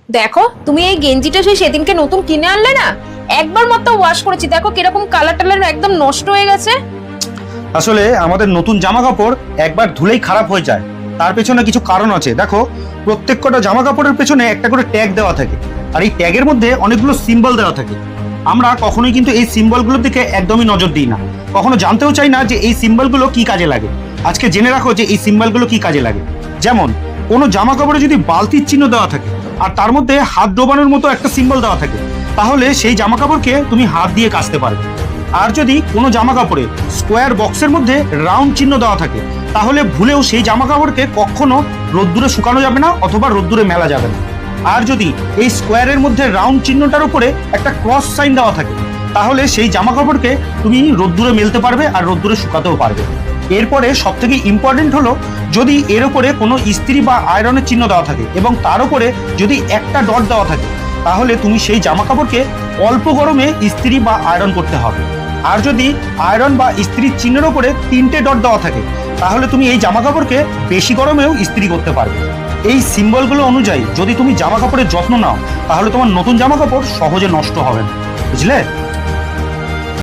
দেখো তুমি এই গেঞ্জিটা সেই সেদিনকে নতুন কিনে আনলে না, একবার মাত্র ওয়াশ করেছি, দেখো কিরকম কালার টালার একদম নষ্ট হয়ে গেছে। আসলে আমাদের নতুন জামা কাপড় একবার ধুলেই খারাপ হয়ে যায়, তার পেছনে কিছু কারণ আছে। দেখো, প্রত্যেক কটা জামা কাপড়ের পেছনে একটা করে ট্যাগ দেওয়া থাকে, আর এই ট্যাগের মধ্যে অনেকগুলো সিম্বল দেওয়া থাকে। আমরা কখনোই কিন্তু এই সিম্বলগুলোর দিকে একদমই নজর দিই না, কখনো জানতেও চাই না যে এই সিম্বলগুলো কি কাজে লাগে। আজকে জেনে রাখো যে এই সিম্বলগুলো কি কাজে লাগে। যেমন কোনো জামা কাপড়ে যদি বালতির চিহ্ন দেওয়া থাকে আর তার মধ্যে হাত ডোবানোর মতো একটা সিম্বল দেওয়া থাকে, তাহলে সেই জামা কাপড়কে তুমি হাত দিয়ে কাচতে পারবে। আর যদি কোনো জামা কাপড়ে স্কোয়ার বক্সের মধ্যে রাউন্ড চিহ্ন দেওয়া থাকে, তাহলে ভুলেও সেই জামা কাপড়কে কখনো রোদ্দুরে শুকানো যাবে না অথবা রোদ্দুরে মেলা যাবে না। আর যদি এই স্কোয়ারের মধ্যে রাউন্ড চিহ্নটার উপরে একটা ক্রস সাইন দেওয়া থাকে, তাহলে সেই জামা কাপড়কে তুমি রোদ্দুরে মেলতে পারবে আর রোদ্দুরে শুকাতেও পারবে। এরপরে সব থেকে ইম্পর্টেন্ট হলো, যদি এর উপরে কোনো ইস্ত্রি বা আয়রনের চিহ্ন দেওয়া থাকে এবং তার উপরে যদি একটা ডট দেওয়া থাকে, তাহলে তুমি সেই জামা কাপড়কে অল্প গরমে ইস্ত্রি বা আয়রন করতে হবে। আর যদি আয়রন বা ইস্ত্রির চিহ্নের ওপরে 3টে ডট দেওয়া থাকে, তাহলে তুমি এই জামা কাপড়কে বেশি গরমেও ইস্ত্রি করতে পারবে। এই সিম্বলগুলো অনুযায়ী যদি তুমি জামা কাপড়ের যত্ন নাও, তাহলে তোমার নতুন জামা কাপড় সহজে নষ্ট হবে না, বুঝলে?